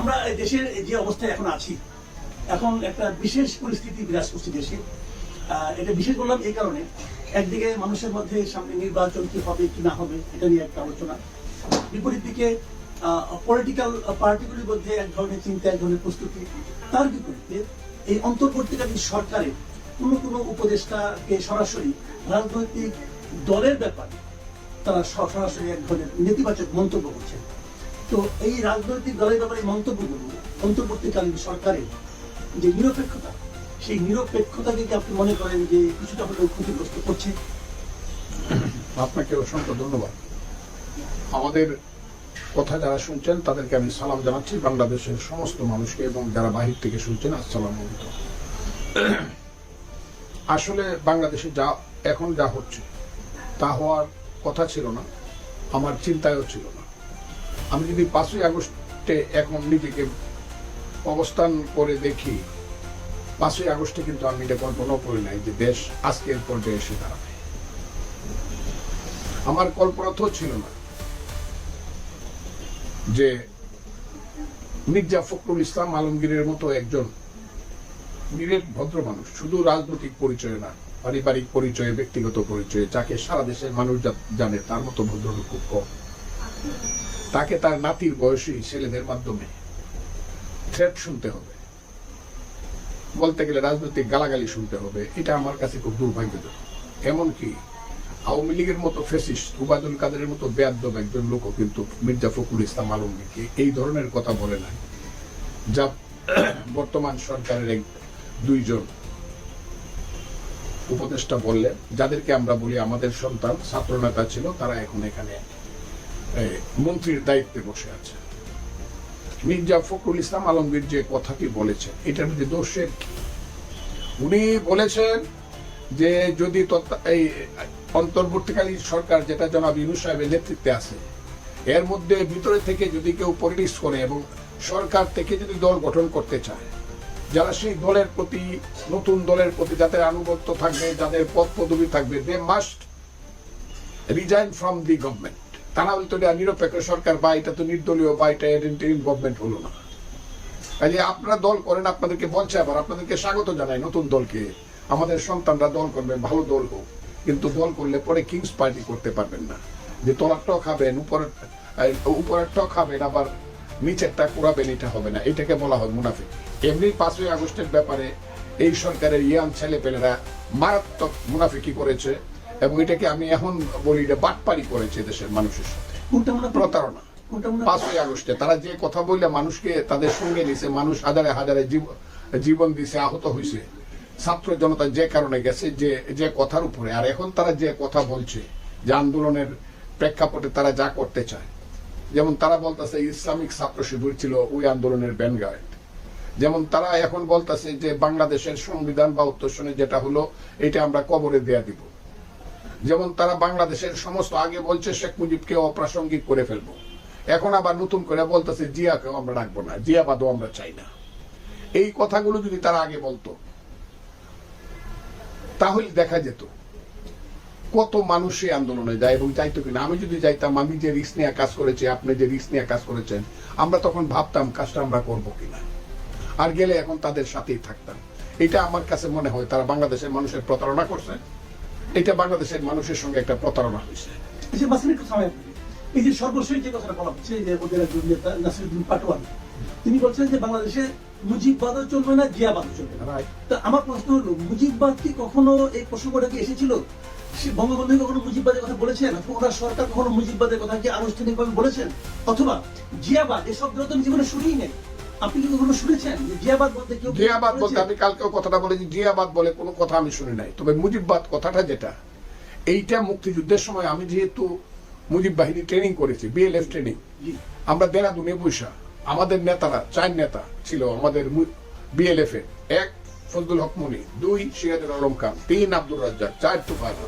আমরা দেশের যে অবস্থায় এখন আছি, এখন একটা বিশেষ পরিস্থিতি বিরাজ করছে দেশে। এটা বিশেষ বললাম এই কারণে, একদিকে মানুষের মধ্যে সামনে নির্বাচন কি হবে কি না হবে এটা নিয়ে একটা আলোচনা, বিপরীত দিকে পলিটিক্যাল পার্টিগুলির মধ্যে এক ধরনের চিন্তা, এক ধরনের প্রস্তুতি। তার বিপরীতে এই অন্তর্বর্তীকালীন সরকারের কোনো উপদেষ্টাকে সরাসরি রাজনৈতিক দলের ব্যাপারে তারা সরাসরি এক ধরনের নেতিবাচক মন্তব্য করছেন। তো এই রাজনৈতিক দলের ব্যাপারে মন্তব্যগুলো অন্তর্বর্তীকালীন সরকারের যে নিরপেক্ষতা, সেই নিরপেক্ষতাকে কি আপনি মনে করেন যে কিছুটা হলেও ক্ষতিগ্রস্ত করছে? আপনাকে অসংখ্য ধন্যবাদ। আমাদের কথা যারা শুনছেন তাদেরকে আমি সালাম জানাচ্ছি, বাংলাদেশের সমস্ত মানুষকে, এবং যারা বাহির থেকে শুনছেন আসসালামু আলাইকুম। আসলে বাংলাদেশে এখন যা হচ্ছে তা হওয়ার কথা ছিল না, আমার চিন্তায়ও ছিল না। আমি যদি 5ই আগস্টে এখন নিজেকে অবস্থান করে দেখি, 5ই আগস্টে কিন্তু আমি এটা কল্পনা করি নাই যে দেশ আজকের পর্যায়ে এসে দাঁড়াবে। আমার কল্পনা তো ছিল না যে মির্জা ফখরুল ইসলাম আলমগীরের মতো একজন নিরেট ভদ্র মানুষ, শুধু রাজনৈতিক পরিচয় না, পারিবারিক পরিচয়ে, ব্যক্তিগত পরিচয়ে, যাকে সারা দেশের মানুষ জানে তার মতো ভদ্রলোক খুব কম, তাকে তার নাতির বয়সী ছেলেদের মাধ্যমে থ্রেট শুনতে হবে, বলতে গেলে রাজনৈতিক গালাগালি শুনতে হবে। এটা আমার কাছে খুব দুর্ভাগ্যজনক। এমনকি আওয়ামী লীগের মতো ফ্যাসিস্ট উবায়দুল কাদেরের মতো বেয়াদব একজন লোকও কিন্তু মির্জা ফখরুল ইসলাম আলমগীরকে এই ধরনের কথা বলে নাই, যা বর্তমান সরকারের দুইজন উপদেষ্টা বললেন, যাদেরকে আমরা বলি আমাদের সন্তান, ছাত্রনেতা ছিল, তারা এখন এখানে মন্ত্রীর দায়িত্বে বসে আছে। মির্জা ফখরুল ইসলাম আলমগীর যে কথাটি বলেছেন, এটার মধ্যে দোষের কি? উনি বলেছেন যে যদি এই অন্তর্বর্তীকালীন সরকার, যেটা জনাব ইউনূস সাহেবের নেতৃত্বে আছে, এর মধ্যে ভিতরে থেকে যদি কেউ পলিটিক্স করে এবং সরকার থেকে যদি দল গঠন করতে চায়, যারা সেই দলের প্রতি, নতুন দলের প্রতি যাদের আনুগত্য থাকবে, যাদের পদ পদবি থাকবে, they must resign from the government. তা না হলে তো এটা নিরপেক্ষ সরকার, বা এটা তো নির্দলীয়, বা এটা ইন্টারিম গভর্নমেন্ট হলো না। কাজে আপনারা দল করেন, আপনাদেরকে বলছে, আবার আপনাদেরকে স্বাগত জানাই নতুন দলকে। আমাদের সন্তানরা দল করবে, ভালো দল হোক, কিন্তু দল করলে পরে কিংস পার্টি করতে পারবেন না, যে তলার টক খাবেন, উপরের টক খাবেন, আবার নিচেরটা কুড়াবেন, এটা হবে না। এটাকে বলা হয় মুনাফিক। এমনি 5ই আগস্টের ব্যাপারে এই সরকারের ইয়াং ছেলেপেলেরা মারাত্মক মুনাফিকি করেছে, এবং এটাকে আমি এখন বলি এটা বাটপারি করেছে দেশের মানুষের সাথে, প্রতারণা। 5ই আগস্টে তারা যে কথা বললে মানুষকে তাদের সঙ্গে নিছে, মানুষ হাজারে হাজারে জীবন দিছে, আহত হয়েছে, ছাত্র জনতা যে কারণে গেছে, যে কথার উপরে। আর এখন তারা যে কথা বলছে, যে আন্দোলনের প্রেক্ষাপটে তারা যা করতে চায়, যেমন তারা বলতেছে ইসলামিক ছাত্র শিবির ছিল ওই আন্দোলনের ভ্যানগার্ড, যেমন তারা এখন বলতেছে যে বাংলাদেশের সংবিধান বা উত্তরসনে যেটা হলো এটা আমরা কবরে দেয়া দিব, যেমন তারা বাংলাদেশের সমস্ত, আগে বলছে শেখ মুজিবকে অপ্রাসঙ্গিক করে ফেলবো, এখন আবার নতুন করে বলতেছে জিয়াকেও আমরা রাখবো না, জিয়াবাদও আমরা চাই না। এই কথাগুলো যদি তারা আগে বলতো তাহলে দেখা যেত কত মানুষ এই আন্দোলনে যায় এবং যাইতো কিনা। আমি যদি যাইতাম, আমি যে রিস্ক নিয়ে কাজ করেছি, আপনি যে রিস্ক নিয়ে কাজ করেছেন, আমরা তখন ভাবতাম কাজটা আমরা করবো কিনা, আর গেলে এখন তাদের সাথেই থাকতাম। এটা আমার কাছে মনে হয় তারা বাংলাদেশের মানুষের প্রতারণা করছে, এটা বাংলাদেশের মানুষের সঙ্গে একটা প্রতারণা হয়েছে। এই যে সর্বশেষ যে কথাটা বলা হচ্ছে, যে ওদের একজন নেতা নাসিরুদ্দিন পাটোয়ারি, তিনি বলছেন যে বাংলাদেশে মুজিববাদও চলবে না, জিয়াবাদও চলবে না। তা আমার প্রশ্ন হলো, মুজিববাদ কি কখনো, এই প্রসঙ্গটা কি এসেছিল? বঙ্গবন্ধু কখনো মুজিববাদের কথা বলেছেন, অথবা ওনার সরকার কখনো মুজিববাদের কথা কি আনুষ্ঠানিকভাবে বলেছেন? অথবা জিয়াবাদ, এই শব্দটা তো আমি জীবনে শুনিই নাই, আপনি কি কখনো শুনেছেন জিয়াবাদ বলতে? কেউ জিয়াবাদ বলতে, আমি কালকেও কথাটা বলেছি, জিয়াবাদ বলে কোনো কথা আমি শুনি নাই। তবে মুজিববাদ কথাটা যেটা, এইটা মুক্তিযুদ্ধের সময় আমি যেহেতু মুজিব বাহিনী ট্রেনিং করেছি, বিএলএফ ট্রেনিং, আমরা দেরাদুনে বৈশা, আমাদের নেতারা 4 নেতা ছিল আমাদের বিএলএফ এ, 1 ফজলুল হক মনি, 2 সিরাজুল আলম খান, 3 আব্দুর রাজ্জাক, 4 তুফাইল।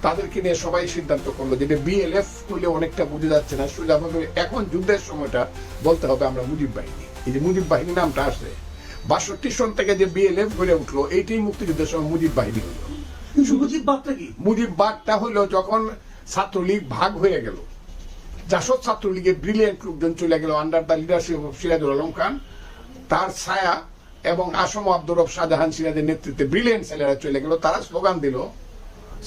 তাদেরকে নিয়ে সবাই সিদ্ধান্ত করলো যেটা বিএলএফ হলে অনেকটা বুঝে যাচ্ছে না, সোজাভাবে এখন যুদ্ধের সময়টা বলতে হবে আমরা মুজিব বাহিনী। এই যে মুজিব বাহিনী নামটা আসছে 62 সন থেকে যে বিএলএফ গড়ে উঠলো, এইটাই মুক্তিযুদ্ধের সময় মুজিব বাহিনী হলো। মুজিববাদটা কি? মুজিববাদটা হলো যখন ছাত্রলীগ ভাগ হয়ে গেল, জাসদ ছাত্রলীগের ব্রিলিয়েন্ট লোকজন চলে গেল under the leadership of Sirajul Alam Khan, তার ছায়া এবং আসম আব্দুর রব শাহজাহান সিরাজের নেতৃত্বে ব্রিলিয়েন্ট ছেলেরা চলে গেল। তারা স্লোগান দিল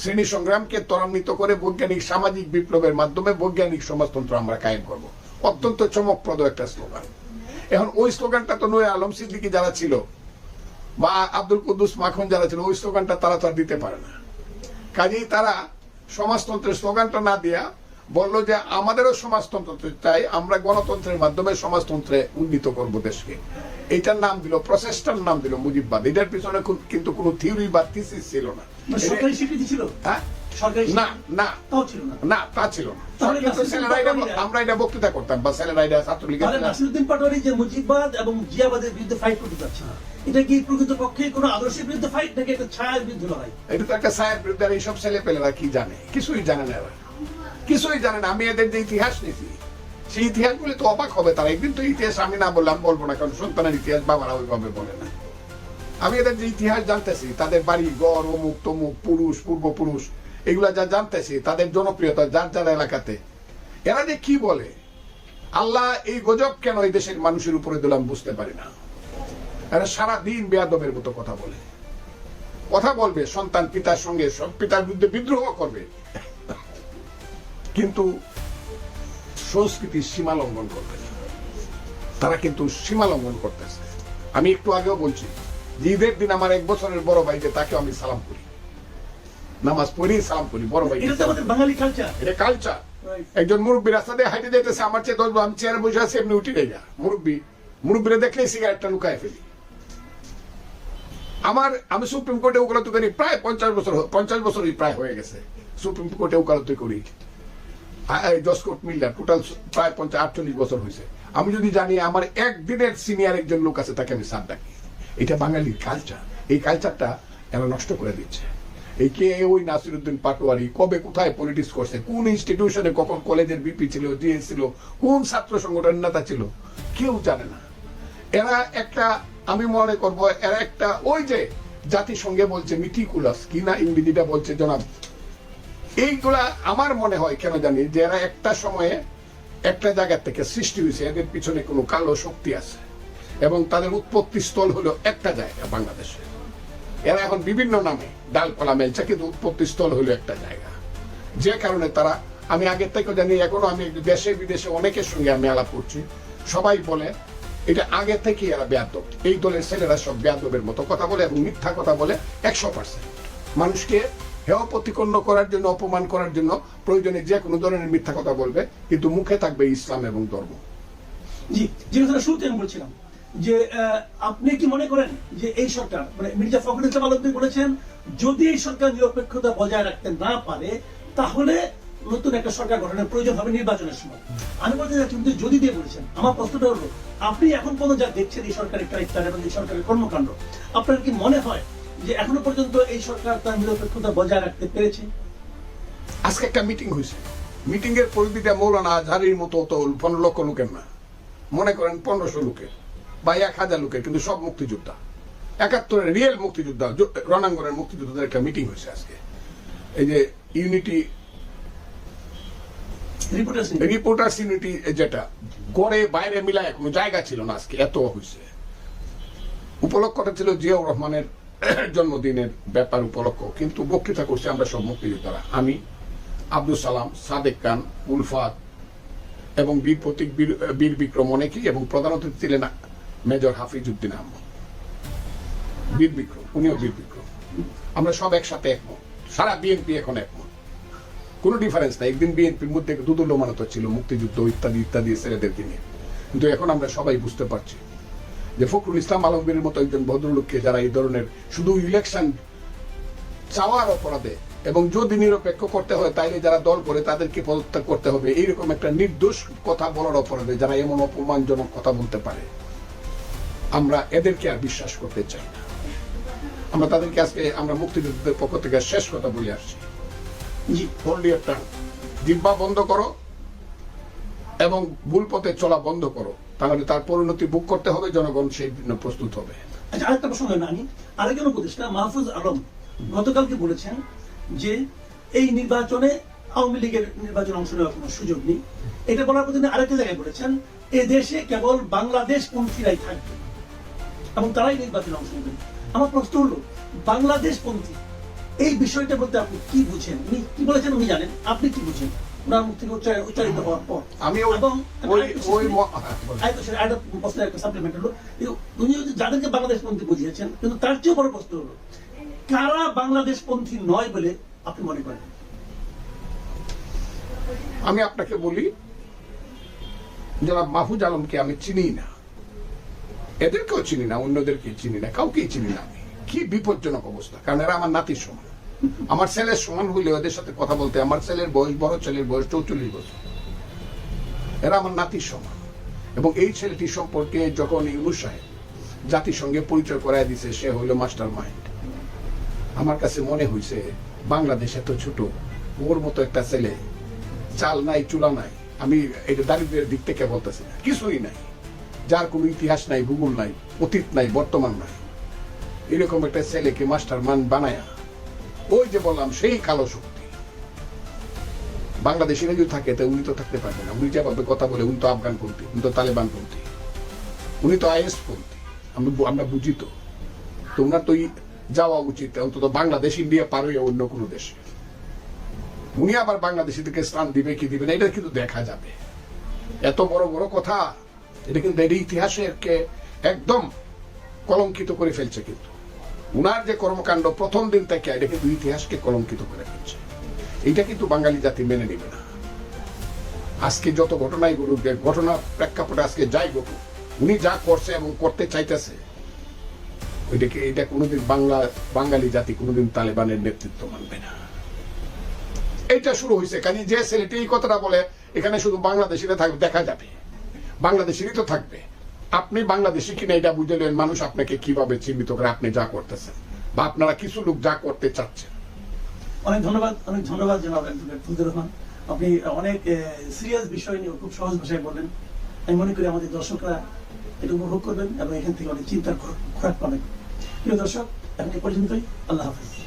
শ্রেণী সংগ্রামকে ত্বরান্বিত করে বৈজ্ঞানিক সামাজিক বিপ্লবের মাধ্যমে বৈজ্ঞানিক সমাজতন্ত্র আমরা কায়েম করব। অত্যন্ত চমকপ্রদ একটা স্লোগান। এখন ওই স্লোগানটা তো নূরে আলম সিদ্দিকী যারা ছিল বা আব্দুল কুদ্দুস মাখন যারা ছিল, ওই স্লোগানটা তারা তো আর দিতে পারে না। কাজেই তারা সমাজতন্ত্রের স্লোগানটা না দিয়া বললো যে আমাদেরও সমাজতন্ত্র চাই, আমরা গণতন্ত্রের মাধ্যমে সমাজতন্ত্রে উন্নীত করব দেশকে। এইটার নাম দিল, প্রসেসটার নাম দিল মুজিববাদ। এটার পিছনে কিন্তু কোনো থিওরি বা থিসিস ছিল না। সরকারি স্বীকৃতি ছিল? হ্যাঁ, সরকারি না না তাও ছিল না। না, তা ছিল না। তাহলে কিন্তু ছেলেরা আমরা এটা বক্তৃতা করতাম বা ছেলেরা এটা ছাত্রলীগের তাহলে নাসিরউদ্দিন পাটোয়ারি যে মুজিববাদ এবং জিয়াবাদের বিরুদ্ধে ফাইট করতে যাচ্ছে, এটা কি প্রকৃতপক্ষে কোনো আদর্শের বিরুদ্ধে ফাইট নাকি একটা ছায়ার বিরুদ্ধে লড়াই? এটা তো একটা ছায়ার বিরুদ্ধে। আর এইসব ছেলে পেলেরা কি জানে? কিছুই জানে না এরা, কিছুই জানে না। আমি এদের যে ইতিহাস নিয়েছি সেই ইতিহাস বলে তো অবাক হবে তারা। একদিন তো ইতিহাস আমি না বললাম বলবো না, কারণ সন্তানের ইতিহাস বাবারা ওইভাবে বলে না। আমি এদের যে ইতিহাস জানতেছি, তাদের বাড়ি গড় অমুক তমুক পুরুষ পূর্বপুরুষ এগুলা যা জানতেছি, তাদের জনপ্রিয়তা যার যার এলাকাতে, এরা যে কি বলে, আল্লাহ এই গজব কেন এই দেশের মানুষের উপরে দিলাম বুঝতে পারি না। এরা সারাদিন বেয়াদবের মতো কথা বলে, কথা বলবে সন্তান পিতার সঙ্গে, সব পিতার বিরুদ্ধে বিদ্রোহ করবে, কিন্তু সংস্কৃতির সীমা লঙ্ঘন করবে না। তারা কিন্তু সীমা লঙ্ঘন করতেছে। আমি একটু আগেও বলছি যে ঈদের দিন আমার 1 বছরের বড় ভাই যে তাকে আমি সালাম করি, নামাজ পড়ি সালাম করি বড় ভাই। এটা তো আমাদের বাঙালি কালচার। এটা কালচার। একজন মুরব্বী রাস্তা দিয়ে হাইটে যেতেছে, আমার চেয়ে 10 আমি চেয়ারে বসে আছি, এমনি উঠে যাই। মুরব্বীরা দেখলে সিগারেটটা লুকায় ফেলি। আমি সুপ্রিম কোর্টে ওকালতি করি প্রায় 50 বছরই প্রায় হয়ে গেছে। সুপ্রিম কোর্টে ওকালতি করি, জজ কোর্ট মিল্লার, টোটাল প্রায় 48 বছর হয়েছে। আমি যদি জানি আমার একদিনের সিনিয়র একজন লোক আছে, তাকে আমি স্যার ডাকি। এটা বাঙালির কালচার। এই কালচারটা এরা নষ্ট করে দিচ্ছে। এই কে ওই নাসিরউদ্দিন পাটোয়ারি কবে কোথায় পলিটিক্স করছে, কোন ইনস্টিটিউশনে কখন কলেজের বিপি ছিল, জিএস ছিল, কোন ছাত্র সংগঠনের নেতা ছিল, কেউ জানে না। এরা একটা, আমি মনে করব এরা একটা, ওই যে জাতিসংঘে বলছে মিটিকুলাস কি না ইংরেজিটা বলছে জনাব, এইগুলা আমার মনে হয় কেন জানি যে এরা একটা সময়ে একটা জায়গা থেকে সৃষ্টি হয়েছে, এদের পিছনে কোনো কালো শক্তি আছে এবং তাদের উৎপত্তি স্থল হলো একটা জায়গা বাংলাদেশে। এরা এখন বিভিন্ন নামে ডালপালা মেলছে, কিন্তু উৎপত্তি স্থল হলো একটা জায়গা। যে কারণে তারা, আমি আগের থেকে জানি, এখনো আমি দেশে বিদেশে অনেকের সঙ্গে আমি আলাপ করছি, সবাই বলে এটা আগে থেকে এরা বেয়াদব। এই দলের ছেলেরা সব বেয়াদবের মতো কথা বলে এবং মিথ্যা কথা বলে 100%। মানুষকে হেয় প্রতিপন্ন করার জন্য, অপমান করার জন্য প্রয়োজনে যে কোনো ধরনের মিথ্যা কথা বলবে, কিন্তু মুখে থাকবে ইসলাম এবং ধর্ম। জি, যে কথাটা শুরুতে আমি বলছিলাম যে আপনি কি মনে করেন যে এই সরকার, মানে মির্জা ফখরুল ইসলাম আলমগীর বলেছেন যদি এই সরকার নিরপেক্ষতা বজায় রাখতে না পারে তাহলে নতুন একটা সরকার গঠনের প্রয়োজন হবে নির্বাচনের সময়। আমি বলতে চাচ্ছি কিন্তু যদি দিয়ে বলেছেন, আমার প্রশ্নটা হলো আপনি এখন পর্যন্ত যা দেখছেন এই সরকারের ক্যারেক্টার এবং এই সরকারের কর্মকাণ্ড, আপনার কি মনে হয় যে এখনো পর্যন্ত এই সরকার তার নিরপেক্ষতা বজায় রাখতে পেরেছে? আজকে একটা মিটিং হয়েছে, মিটিং এর পরিধিটা মৌলানা আজহারির মতো তো 15 লক্ষ লোকের না, মনে করেন 1500 লোকের বা 1000 লোকের, কিন্তু সব মুক্তিযোদ্ধা, 71-এর রিয়েল মুক্তিযোদ্ধা, রণাঙ্গনের মুক্তিযোদ্ধাদের একটা মিটিং হয়েছে আজকে। এই যে ইউনিটি রিপোর্টার্স ইউনিটি, যেটা গড়ে বাইরে মিলায় কোনো জায়গা ছিল না, আজকে এত হয়েছে। উপলক্ষটা ছিল জিয়াউর রহমানের জন্মদিনের ব্যাপার উপলক্ষ, কিন্তু বক্তৃতা করছি আমরা সব মুক্তিযোদ্ধারা, আমি, আব্দুল সালাম, সাদেক খান, উলফাত এবং বীর প্রতীক, বীর বিক্রম অনেকেই, এবং প্রধান অতিথি ছিলেন মেজর হাফিজউদ্দিন আহমদ, বীর বিক্রম, উনিও বীর বিক্রম। আমরা সব একসাথে একমত, সারা বিএনপি এখন একমত, কোনো ডিফারেন্স নাই। একদিন বিএনপির মধ্যে দুদুল্যমানতা ছিল মুক্তিযুদ্ধ ইত্যাদি ইত্যাদি ছেলেদেরকে নিয়ে, কিন্তু এখন আমরা সবাই বুঝতে পারছি যে ফখরুল ইসলাম আলমগীরের মতো একজন ভদ্রলোককে যারা এই ধরনের শুধু ইলেকশন চাওয়ার অপরাধে, এবং যদি নিরপেক্ষ করতে হয় তাইলে যারা দল করে তাদেরকে পদত্যাগ করতে হবে, এইরকম একটা নির্দোষ কথা বলার অপরাধে যারা এমন অপমানজনক কথা বলতে পারে, আমরা এদেরকে আর বিশ্বাস করতে চাই না। আমরা তাদেরকে আজকে আমরা মুক্তিযোদ্ধাদের পক্ষ থেকে শেষ কথা বলে আসছি, একটা জিহ্বা বন্ধ করো এবং ভুল পথে চলা বন্ধ করো, তাহলে তার পরিণতি ভোগ করতে হবে, জনগণ সেই জন্য প্রস্তুত হবে। আচ্ছা, আরেকটা প্রসঙ্গ আমি, আরেকজন উপদেষ্টা মাহফুজ আলম গতকালকে বলেছেন যে এই নির্বাচনে আওয়ামী লীগের নির্বাচনে অংশ নেওয়ার কোনো সুযোগ নেই। এটা বলার পর তিনি আরেকটা জায়গায় বলেছেন, এ দেশে কেবল বাংলাদেশ পন্থীরাই থাকবে এবং তারাই নির্বাচনে অংশ নেবেন। আমার প্রশ্ন হলো, বাংলাদেশ পন্থী এই বিষয়টা বলতে আপনি কি বুঝেন? উনি কি বলেছেন উনি জানেন, আপনি কি বুঝেন ওনার মুখ থেকে উচ্চারিত হওয়ার পর? আমি এবং ওই একটা সাপ্লিমেন্ট হলো, উনি যাদেরকে বাংলাদেশ পন্থী বুঝিয়েছেন, কিন্তু তার চেয়ে বড় প্রশ্ন হলো, কারা বাংলাদেশ পন্থী নয় বলে আপনি মনে করেন? আমি আপনাকে বলি, জনাব মাহফুজ আলমকে আমি চিনি না, এদেরকেও চিনি না, অন্যদেরকে চিনি না, কাউকেই চিনি না। আমি কি বিপজ্জনক অবস্থা, কারণ এরা আমার নাতির সমান, আমার ছেলের সমান হইলে ওদের সাথে কথা বলতে, আমার ছেলের বয়স, বড় ছেলের বয়স 44 বছর, এরা আমার নাতির সমান। এবং এই ছেলেটি সম্পর্কে যখন ইউনূস সাহেব জাতিসংঘে পরিচয় করায় দিছে, সে হইল মাস্টার মাইন্ড। আমার কাছে মনে হয়েছে বাংলাদেশ এত ছোট, ওর মতো একটা ছেলে, চাল নাই চুলা নাই, আমি এটা দারিদ্রের দিক থেকে বলতেছি না, কিছুই নাই, যার কোনো ইতিহাস নাই, ভূগোল নাই, অতীত নাই, বর্তমান নাই, এরকম একটা ছেলেকে মাস্টার মান বানায়া, ওই যে বললাম সেই কালো শক্তি বাংলাদেশিরা যদি থাকে, তা উনি তো থাকতে পারবে না। উনি যেভাবে কথা বলে, উনি তো আফগান পন্থী, উনি তো তালেবান পন্থী, উনি তো আইএস পন্থী, আমরা বুঝি তো। ওনার তো যাওয়া উচিত অন্তত বাংলাদেশ, ইন্ডিয়া পার হয়ে অন্য কোনো দেশে। উনি আবার বাংলাদেশিদেরকে স্থান দিবে কি দিবে না, এটা কিন্তু দেখা যাবে। এত বড় বড় কথা, এটা কিন্তু এটা ইতিহাসকে একদম কলঙ্কিত করে ফেলছে। কিন্তু উনার যে কর্মকাণ্ড প্রথম দিন থেকে, এটা কিন্তু ইতিহাসকে কলঙ্কিত করে ফেলছে। এইটা কিন্তু বাঙালি জাতি মেনে নেবে না। আজকে যত ঘটনাই ঘটুক, ঘটনা প্রেক্ষাপটে আজকে যাই ঘটুক, উনি যা করছে এবং করতে চাইতেছে, ওইটাকে, এটা কোনোদিন বাঙালি জাতি কোনোদিন তালেবানের নেতৃত্ব মানবে না। এইটা শুরু হয়েছে, কারণ যে ছেলেটি এই কথাটা বলে, এখানে শুধু বাংলাদেশিরা থাকবে, দেখা যাবে বাংলাদেশিরই তো থাকবে। আপনি বাংলাদেশি কিনা এটা বুঝলেন, মানুষ আপনাকে কিভাবে চিহ্নিত করে, আপনি যা করতেছেন বা আপনারা কিছু লোক যা করতে চাচ্ছেন। অনেক ধন্যবাদ জনাব অ্যাডভোকেট ফজলুর রহমান। আপনি অনেক সিরিয়াস বিষয় নিয়ে খুব সহজ ভাষায় বলেন। আমি মনে করি আমাদের দর্শকরা এটা উপভোগ করবেন এবং এখান থেকে অনেক চিন্তার খোরাক পাবেন। প্রিয় দর্শক, এখন এই পর্যন্তই। আল্লাহ হাফিজ।